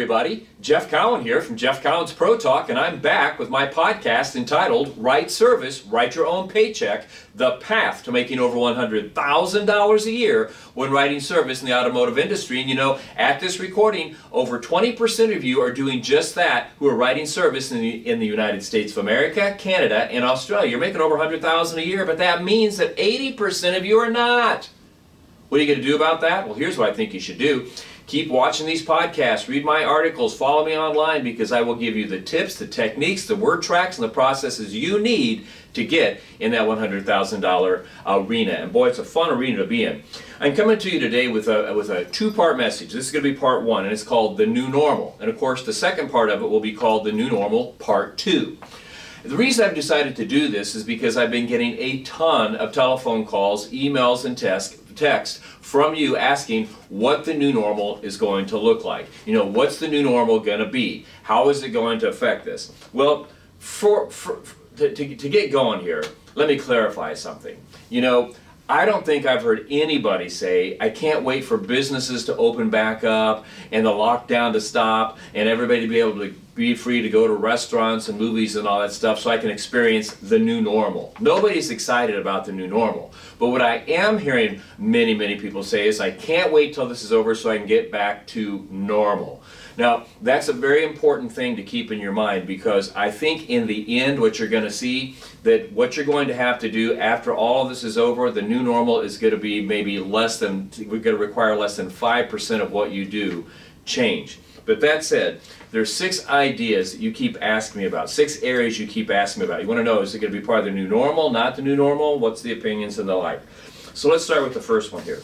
everybody. Jeff Cowan here from Jeff Cowan's Pro Talk, and I'm back with my podcast entitled Right Service, Write Your Own Paycheck, The Path to Making Over $100,000 a year when writing service in the automotive industry. And you know, at this recording, over 20% of you are doing just that, who are writing service in the United States of America, Canada, and Australia. You're making over $100,000 a year, but that means that 80% of you are not. What are you going to do about that? Well, here's what I think you should do. Keep watching these podcasts, read my articles, follow me online, because I will give you the tips, the techniques, the word tracks, and the processes you need to get in that $100,000 arena. And boy, it's a fun arena to be in. I'm coming to you today with a two-part message. This is going to be part one, and it's called The New Normal. And of course, the second part of it will be called The New Normal Part 2. The reason I've decided to do this is because I've been getting a ton of telephone calls, emails, and text from you asking what the new normal is going to look like. You know, what's the new normal going to be? How is it going to affect this? Well, to get going here, let me clarify something. You know, I don't think I've heard anybody say, I can't wait for businesses to open back up and the lockdown to stop and everybody to be able to be free to go to restaurants and movies and all that stuff so I can experience the new normal. Nobody's excited about the new normal. But what I am hearing many people say is, I can't wait till this is over so I can get back to normal. Now, that's a very important thing to keep in your mind, because I think in the end what you're going to see, that what you're going to have to do after all of this is over, the new normal is going to be maybe we're going to require less than 5% of what you do change. But that said, there's 6 ideas that you keep asking me about, 6 areas you keep asking me about. You want to know, is it going to be part of the new normal, not the new normal? What's the opinions and the like? So let's start with the first one here.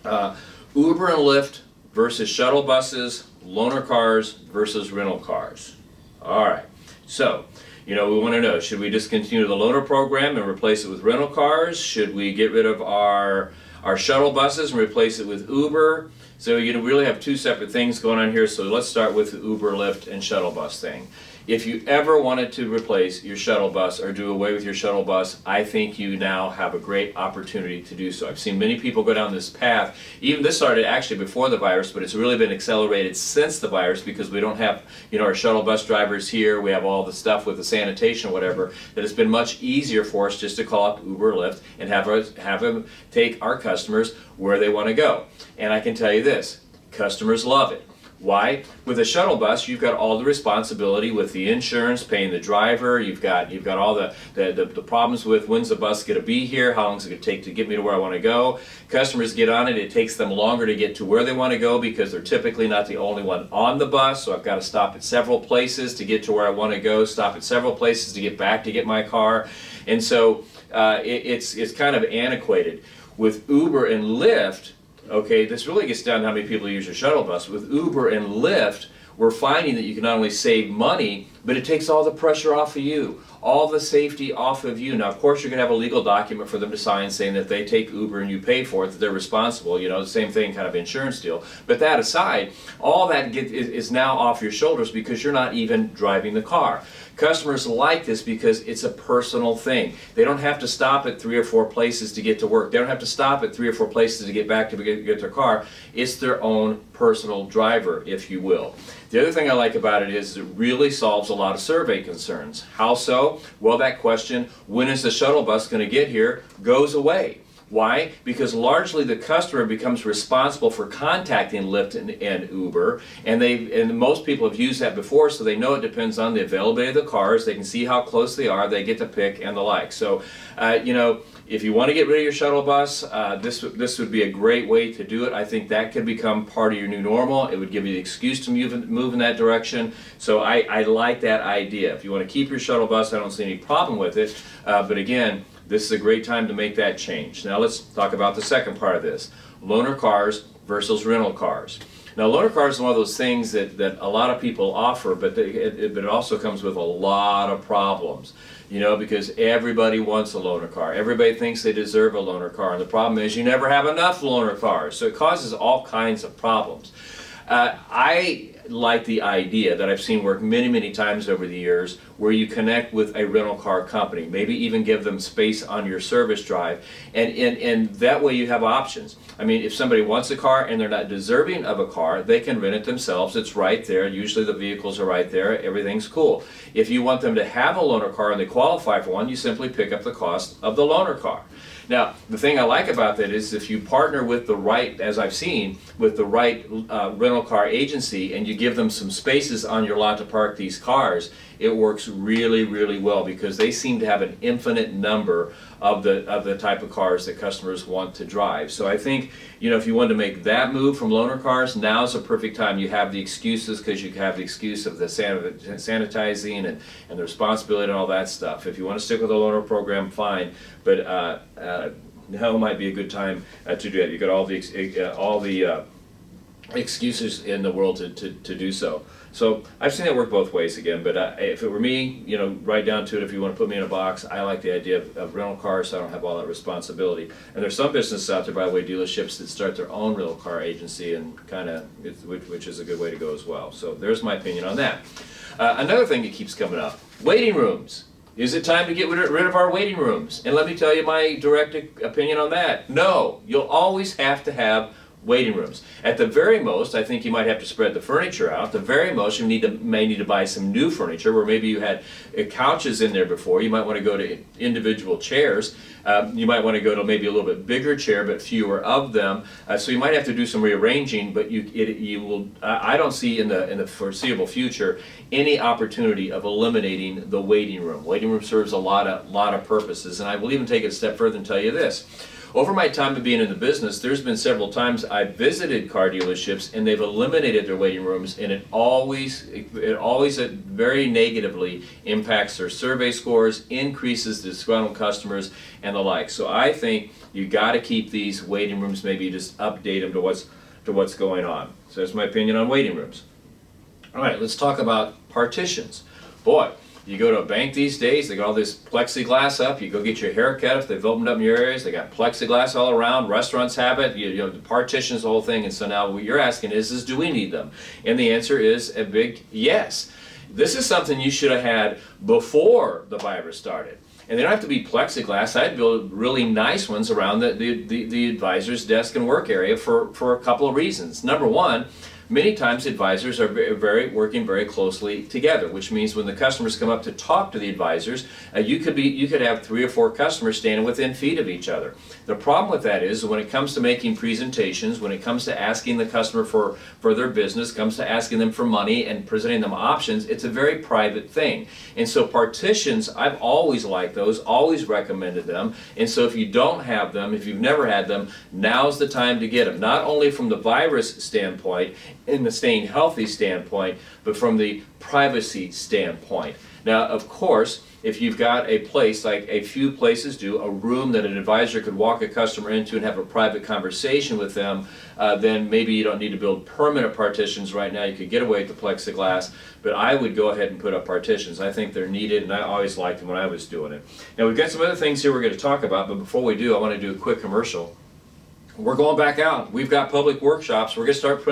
Uber and Lyft versus shuttle buses, loaner cars versus rental cars. All right. So, you know, we want to know, should we discontinue the loaner program and replace it with rental cars? Should we get rid of our shuttle buses and replace it with Uber? So you really have 2 separate things going on here. So let's start with the Uber, Lyft, and shuttle bus thing. If you ever wanted to replace your shuttle bus or do away with your shuttle bus, I think you now have a great opportunity to do so. I've seen many people go down this path. Even this started actually before the virus, but it's really been accelerated since the virus, because we don't have, you know, our shuttle bus drivers here. We have all the stuff with the sanitation or whatever, that it's been much easier for us just to call up Uber or Lyft and have them take our customers where they want to go. And I can tell you this, customers love it. Why? With a shuttle bus, you've got all the responsibility with the insurance, paying the driver. You've got all the problems with, when's the bus going to be here? How long is it going to take to get me to where I want to go? Customers get on it. It takes them longer to get to where they want to go, because they're typically not the only one on the bus. So I've got to stop at several places to get to where I want to go, stop at several places to get back to get my car. And so it's kind of antiquated. With Uber and Lyft, okay, this really gets down to how many people use your shuttle bus. With Uber and Lyft, we're finding that you can not only save money, but it takes all the pressure off of you, all the safety off of you. Now, of course, you're going to have a legal document for them to sign saying that they take Uber and you pay for it, that they're responsible, you know, the same thing, kind of insurance deal. But that aside, all that is now off your shoulders, because you're not even driving the car. Customers like this because it's a personal thing. They don't have to stop at 3 or 4 places to get to work. They don't have to stop at 3 or 4 places to get back to get their car. It's their own personal driver, if you will. The other thing I like about it is it really solves a lot of survey concerns. How so? Well, that question, when is the shuttle bus going to get here, goes away. Why? Because largely the customer becomes responsible for contacting Lyft and Uber, and most people have used that before, so they know it depends on the availability of the cars. They can see how close they are, they get to pick, and the like. So, you know, if you want to get rid of your shuttle bus, this would be a great way to do it. I think that could become part of your new normal. It would give you the excuse to move in that direction. So I like that idea. If you want to keep your shuttle bus, I don't see any problem with it. But again, this is a great time to make that change. Now let's talk about the second part of this. Loaner cars versus rental cars. Now, loaner cars is one of those things that a lot of people offer, but it also comes with a lot of problems. You know, because everybody wants a loaner car. Everybody thinks they deserve a loaner car. And the problem is you never have enough loaner cars. So it causes all kinds of problems. I like the idea that I've seen work many, many times over the years, where you connect with a rental car company, maybe even give them space on your service drive, and that way you have options. I mean, if somebody wants a car and they're not deserving of a car, they can rent it themselves. It's right there. Usually the vehicles are right there. Everything's cool. If you want them to have a loaner car and they qualify for one, you simply pick up the cost of the loaner car. Now, the thing I like about that is if you partner with the right, as I've seen, with the right rental car agency, and you give them some spaces on your lot to park these cars, it works really, really well, because they seem to have an infinite number of the type of cars that customers want to drive. So I think, if you want to make that move from loaner cars, now's a perfect time. You have the excuses, because you have the excuse of the sanitizing and the responsibility and all that stuff. If you want to stick with the loaner program, fine, but now might be a good time to do that. You got all the excuses in the world to do so. So I've seen that work both ways again, but if it were me, right down to it, if you want to put me in a box, I like the idea of rental cars, so I don't have all that responsibility. And there's some businesses out there, by the way, dealerships that start their own rental car agency, and which is a good way to go as well. So there's my opinion on that. Another thing that keeps coming up, waiting rooms. Is it time to get rid of our waiting rooms? And let me tell you my direct opinion on that. No, you'll always have to have waiting rooms. At the very most, I think you might have to spread the furniture out. At the very most, you may need to buy some new furniture, where maybe you had couches in there before. You might want to go to individual chairs. You might want to go to maybe a little bit bigger chair, but fewer of them. So you might have to do some rearranging. But you will. I don't see in the foreseeable future any opportunity of eliminating the waiting room. Waiting room serves a lot of purposes, and I will even take it a step further and tell you this. Over my time of being in the business, there's been several times I've visited car dealerships and they've eliminated their waiting rooms, and it always very negatively impacts their survey scores, increases disgruntled customers, and the like. So I think you got to keep these waiting rooms, maybe just update them to what's going on. So that's my opinion on waiting rooms. All right, let's talk about partitions. Boy, you go to a bank these days, they got all this plexiglass up. You go get your hair cut if they've opened up in your areas, they got plexiglass all around. Restaurants have it, the partitions, the whole thing. And so now what you're asking is do we need them? And the answer is a big yes. This is something you should have had before the virus started. And they don't have to be plexiglass. I'd build really nice ones around the advisor's desk and work area for a couple of reasons. Number one, many times advisors are working very closely together, which means when the customers come up to talk to the advisors, you could have 3 or 4 customers standing within feet of each other. The problem with that is when it comes to making presentations, when it comes to asking the customer for their business, comes to asking them for money and presenting them options, it's a very private thing. And so partitions, I've always liked those, always recommended them. And so if you don't have them, if you've never had them, now's the time to get them. Not only from the virus standpoint, in the staying healthy standpoint, but from the privacy standpoint. Now, of course, if you've got a place, like a few places do, a room that an advisor could walk a customer into and have a private conversation with them, then maybe you don't need to build permanent partitions right now. You could get away with the plexiglass, but I would go ahead and put up partitions. I think they're needed, and I always liked them when I was doing it. Now, we've got some other things here we're going to talk about, but before we do, I want to do a quick commercial. We're going back out. We've got public workshops. We're going to start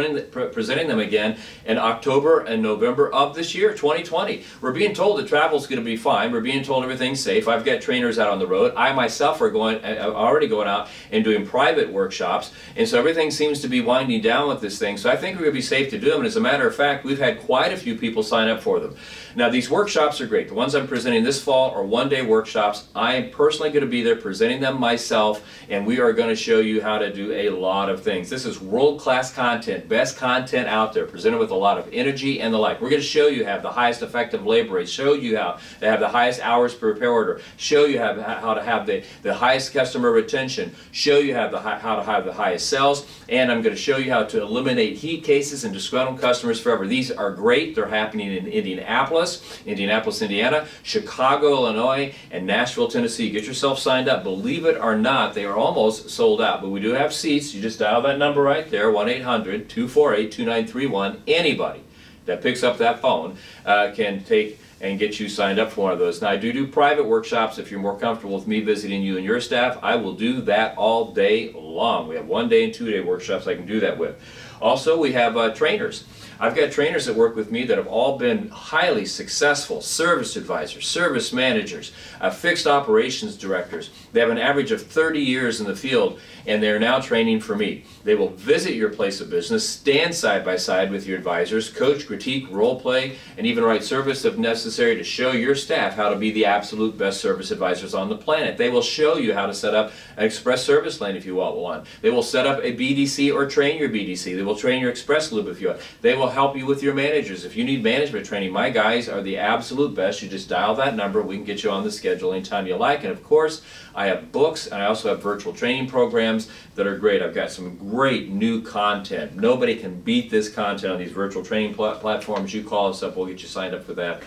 presenting them again in October and November of this year, 2020. We're being told that travel's going to be fine. We're being told everything's safe. I've got trainers out on the road. I myself are already going out and doing private workshops, and so everything seems to be winding down with this thing. So I think we're going to be safe to do them. And as a matter of fact, we've had quite a few people sign up for them. Now, these workshops are great. The ones I'm presenting this fall are one-day workshops. I am personally going to be there presenting them myself, and we are going to show you how to do a lot of things. This is world-class content, best content out there, presented with a lot of energy and the like. We're going to show you how to have the highest effective labor rate, show you how to have the highest hours per repair order, show you how to have the highest customer retention, show you how to have the highest sales, and I'm going to show you how to eliminate heat cases and disgruntled customers forever. These are great. They're happening in Indianapolis, Indiana, Chicago, Illinois, and Nashville, Tennessee. Get yourself signed up. Believe it or not, they are almost sold out, but we do have seats. You just dial that number right there, 1-800-248-2931. Anybody that picks up that phone can take and get you signed up for one of those. Now, I do private workshops. If you're more comfortable with me visiting you and your staff, I will do that all day long. We have 1-day and 2-day workshops I can do that with. Also, we have trainers. I've got trainers that work with me that have all been highly successful service advisors, service managers, fixed operations directors. They have an average of 30 years in the field, and they're now training for me. They will visit your place of business, stand side by side with your advisors, coach, critique, role play, and even write service if necessary to show your staff how to be the absolute best service advisors on the planet. They will show you how to set up an express service lane if you want one. They will set up a BDC or train your BDC. They will train your express loop if you want. They will help you with your managers. If you need management training, my guys are the absolute best. You just dial that number. We can get you on the schedule anytime you like. And of course, I have books, and I also have virtual training programs that are great. I've got some great new content. Nobody can beat this content on these virtual training platforms. You call us up, we'll get you signed up for that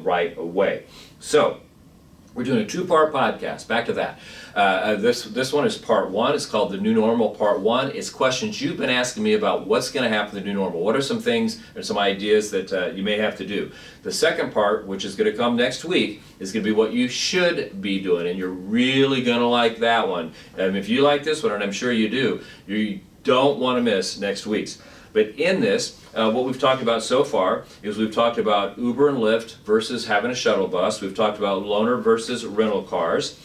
right away. So, we're doing a two-part podcast. Back to that. This one is part one. It's called The New Normal Part 1. It's questions you've been asking me about what's going to happen to the new normal. What are some things or some ideas that you may have to do? The second part, which is going to come next week, is going to be what you should be doing, and you're really going to like that one. And if you like this one, and I'm sure you do, you don't want to miss next week's. But in this, what we've talked about so far is we've talked about Uber and Lyft versus having a shuttle bus. We've talked about loaner versus rental cars.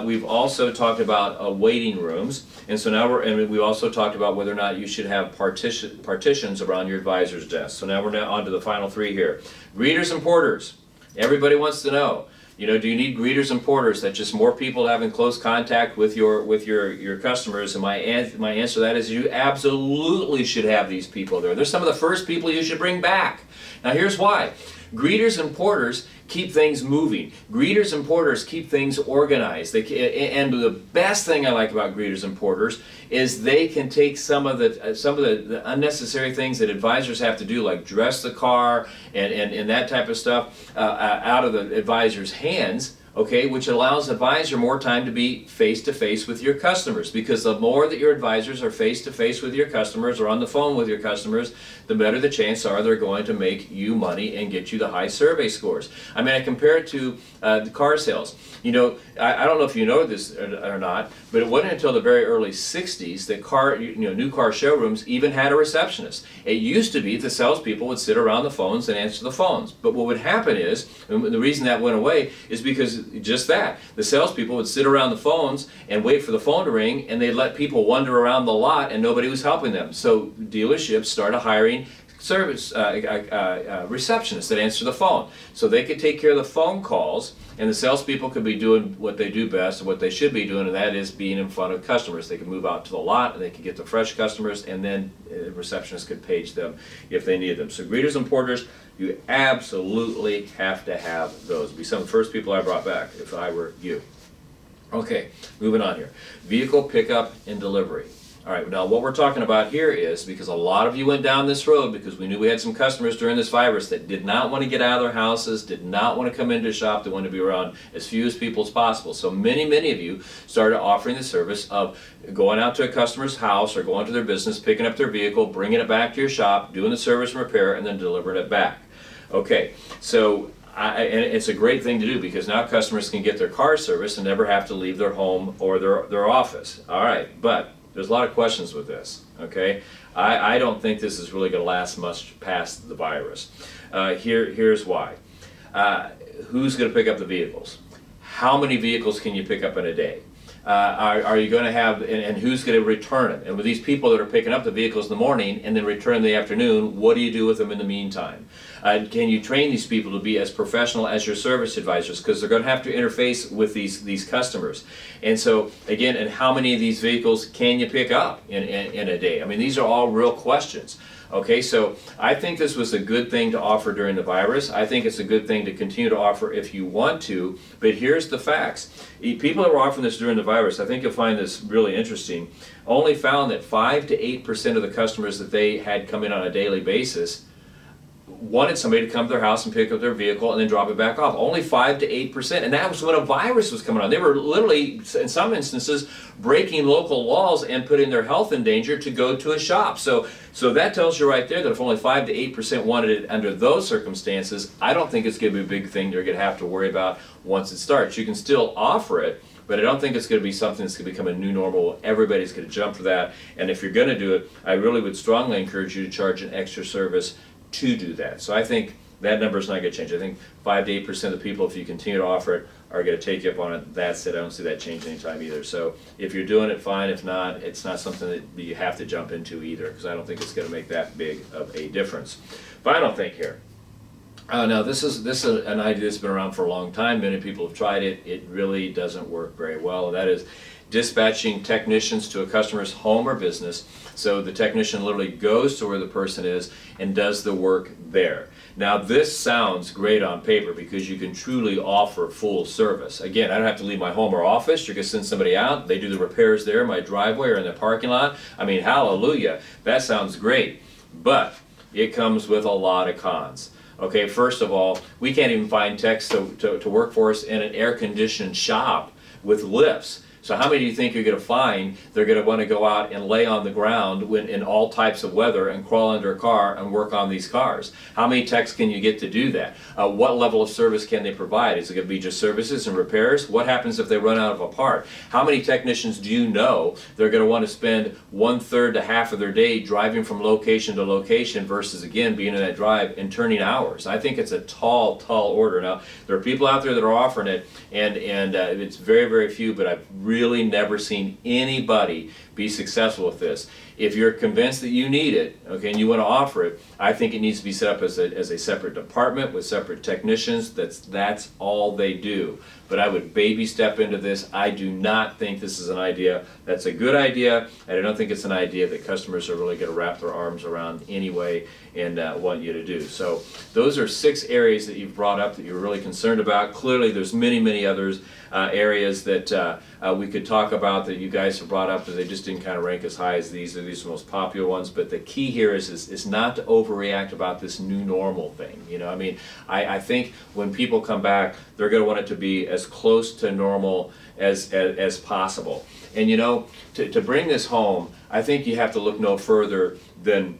We've also talked about waiting rooms, and so now we also talked about whether or not you should have partitions around your advisor's desk. So now we're on to the final three here. Greeters and porters. Everybody wants to know. You know, do you need greeters and porters? That's just more people having close contact with your customers. And my answer to that is you absolutely should have these people there. They're some of the first people you should bring back. Now here's why. Greeters and porters keep things moving. Greeters and porters keep things organized. And the best thing I like about greeters and porters is they can take some of the unnecessary things that advisors have to do, like dress the car and that type of stuff, out of the advisor's hands. Okay, which allows the advisor more time to be face-to-face with your customers, because the more that your advisors are face-to-face with your customers or on the phone with your customers, the better the chances are they're going to make you money and get you the high survey scores. I mean, I compare it to the car sales. You know, I don't know if you know this or not, but it wasn't until the very early 60s that new car showrooms even had a receptionist. It used to be the salespeople would sit around the phones and answer the phones. But what would happen is, and the reason that went away is because just that. The salespeople would sit around the phones and wait for the phone to ring, and they'd let people wander around the lot, and nobody was helping them. So dealerships started hiring service receptionists that answer the phone, so they could take care of the phone calls, and the salespeople could be doing what they do best and what they should be doing, and that is being in front of customers. They could move out to the lot, and they could get the fresh customers, and then receptionists could page them if they needed them. So greeters and porters, you absolutely have to have those. Be some of the first people I brought back if I were you. Okay, moving on here. Vehicle pickup and delivery. All right, now what we're talking about here is, because a lot of you went down this road because we knew we had some customers during this virus that did not want to get out of their houses, did not want to come into a shop, they wanted to be around as few as people as possible. So many of you started offering the service of going out to a customer's house or going to their business, picking up their vehicle, bringing it back to your shop, doing the service and repair, and then delivering it back. Okay, so and it's a great thing to do because now customers can get their car serviced and never have to leave their home or their office. All right, but there's a lot of questions with this, okay? I don't think this is really going to last much past the virus. Here's why. Who's going to pick up the vehicles? How many vehicles can you pick up in a day? Are you going to have, and who's going to return it? And with these people that are picking up the vehicles in the morning and then return in the afternoon, what do you do with them in the meantime? Can you train these people to be as professional as your service advisors? Because they're going to have to interface with these customers. And so, again, and how many of these vehicles can you pick up in a day? I mean, these are all real questions. Okay, so I think this was a good thing to offer during the virus. I think it's a good thing to continue to offer if you want to, but here's the facts. People that were offering this during the virus, I think you'll find this really interesting, only found that 5 to 8% of the customers that they had come in on a daily basis wanted somebody to come to their house and pick up their vehicle and then drop it back off. Only 5 to 8%, and that was when a virus was coming on. They were literally, in some instances, breaking local laws and putting their health in danger to go to a shop. So that tells you right there that if only 5 to 8% wanted it under those circumstances, I don't think it's going to be a big thing they're going to have to worry about once it starts. You can still offer it, but I don't think it's going to be something that's going to become a new normal. Everybody's going to jump for that, and if you're going to do it, I really would strongly encourage you to charge an extra service to do that. So I think that number is not going to change. I think 5 to 8% of the people, if you continue to offer it, are going to take you up on it. That's it. I don't see that changing anytime either. So if you're doing it, fine. If not, it's not something that you have to jump into either, because I don't think it's going to make that big of a difference. Final thing here. Now this is an idea that's been around for a long time. Many people have tried it. It really doesn't work very well. And that is dispatching technicians to a customer's home or business. So the technician literally goes to where the person is and does the work there. Now this sounds great on paper because you can truly offer full service. Again, I don't have to leave my home or office. You're going to send somebody out. They do the repairs there in my driveway or in the parking lot. I mean, hallelujah. That sounds great. But it comes with a lot of cons. Okay, first of all, we can't even find techs to work for us in an air-conditioned shop with lifts. So how many do you think you're going to find they're going to want to go out and lay on the ground when in all types of weather and crawl under a car and work on these cars? How many techs can you get to do that? What level of service can they provide? Is it going to be just services and repairs? What happens if they run out of a part? How many technicians do you know they're going to want to spend 1/3 to half of their day driving from location to location versus, again, being in that drive and turning hours? I think it's a tall, tall order. Now, there are people out there that are offering it, and it's very, very few, but I've really never seen anybody be successful with this. If you're convinced that you need it, okay, and you want to offer it, I think it needs to be set up as a separate department with separate technicians. That's all they do. But I would baby step into this. I do not think this is an idea that's a good idea, and I don't think it's an idea that customers are really going to wrap their arms around anyway and want you to do. So those are 6 areas that you've brought up that you're really concerned about. Clearly there's many, many others areas that we could talk about that you guys have brought up, that they just didn't kind of rank as high as these. These are the most popular ones, but the key here is not to overreact about this new normal thing. You know, I mean, I think when people come back, they're going to want it to be as close to normal as possible. And you know, to bring this home, I think you have to look no further than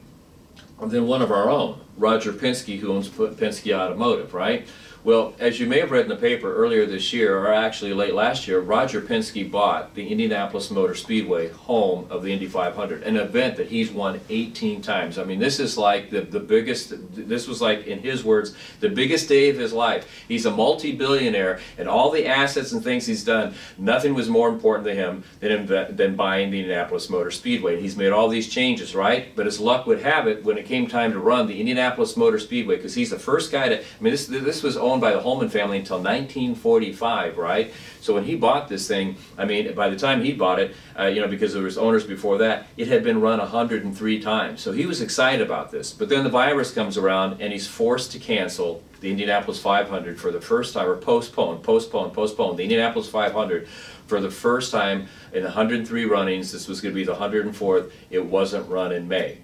one of our own, Roger Penske, who owns Penske Automotive, right? Well, as you may have read in the paper earlier this year, or actually late last year, Roger Penske bought the Indianapolis Motor Speedway, home of the Indy 500, an event that he's won 18 times. I mean, this is like the biggest, this was like, in his words, the biggest day of his life. He's a multi-billionaire, and all the assets and things he's done, nothing was more important to him than buying the Indianapolis Motor Speedway. He's made all these changes, right? But as luck would have it, when it came time to run the Indianapolis Motor Speedway, because he's the first guy to, I mean, this was owned by the Holman family until 1945, right? So when he bought this thing, I mean, by the time he bought it, you know, because there was owners before that, it had been run 103 times. So he was excited about this. But then the virus comes around, and he's forced to cancel the Indianapolis 500 for the first time, or postpone the Indianapolis 500 for the first time in 103 runnings. This was going to be the 104th. It wasn't run in May.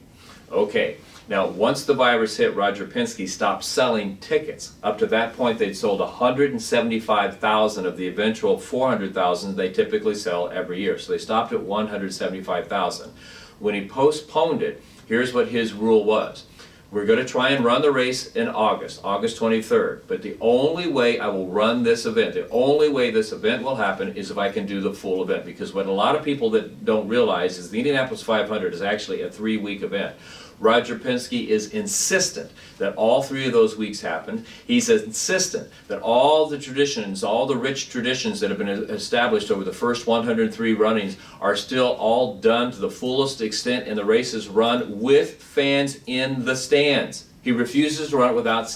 Okay. Now, once the virus hit, Roger Penske stopped selling tickets. Up to that point, they'd sold 175,000 of the eventual 400,000 they typically sell every year. So they stopped at 175,000. When he postponed it, here's what his rule was. We're going to try and run the race in August 23rd. But the only way I will run this event, the only way this event will happen is if I can do the full event. Because what a lot of people that don't realize is the Indianapolis 500 is actually a 3-week event. Roger Penske is insistent that all 3 of those weeks happened. He's insistent that all the traditions, all the rich traditions that have been established over the first 103 runnings are still all done to the fullest extent, and the race is run with fans in the stands. He refuses to run it without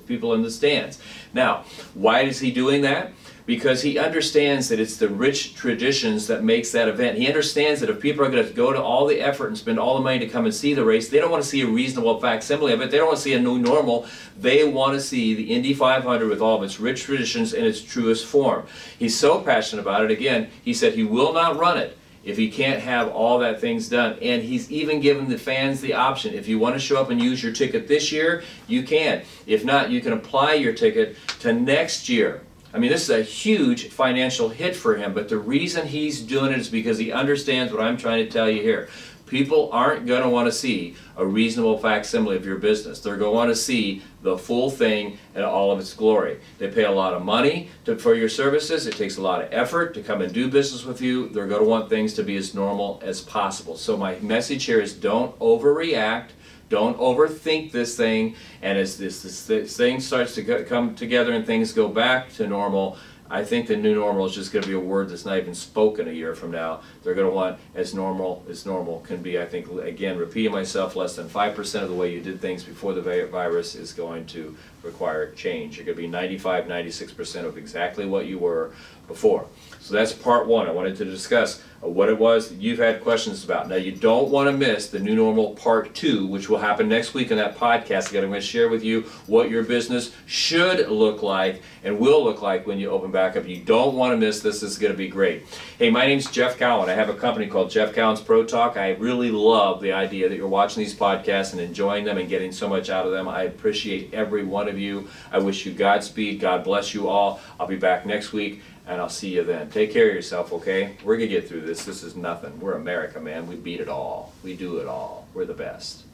people in the stands. Now, why is he doing that? Because he understands that it's the rich traditions that makes that event. He understands that if people are going to go to all the effort and spend all the money to come and see the race, they don't want to see a reasonable facsimile of it. They don't want to see a new normal. They want to see the Indy 500 with all of its rich traditions in its truest form. He's so passionate about it. Again, he said he will not run it if he can't have all that things done. And he's even given the fans the option. If you want to show up and use your ticket this year, you can. If not, you can apply your ticket to next year. I mean, this is a huge financial hit for him, but the reason he's doing it is because he understands what I'm trying to tell you here. People aren't going to want to see a reasonable facsimile of your business. They're going to want to see the full thing in all of its glory. They pay a lot of money for your services. It takes a lot of effort to come and do business with you. They're going to want things to be as normal as possible. So my message here is don't overreact. Don't overthink this thing. And as this thing starts to come together and things go back to normal, I think the new normal is just going to be a word that's not even spoken a year from now. They're going to want as normal can be. I think, again, repeating myself, less than 5% of the way you did things before the virus is going to require change. You're going to be 95, 96% of exactly what you were before. So that's part one. I wanted to discuss what it was that you've had questions about. Now, you don't want to miss the new normal part two, which will happen next week in that podcast. Again, I'm going to share with you what your business should look like and will look like when you open back up. You don't want to miss this. This is going to be great. Hey, my name's Jeff Cowan. I have a company called Jeff Cowan's Pro Talk. I really love the idea that you're watching these podcasts and enjoying them and getting so much out of them. I appreciate every one of you. I wish you Godspeed. God bless you all. I'll be back next week, and I'll see you then. Take care of yourself, okay? We're going to get through this. This is nothing. We're America, man. We beat it all. We do it all. We're the best.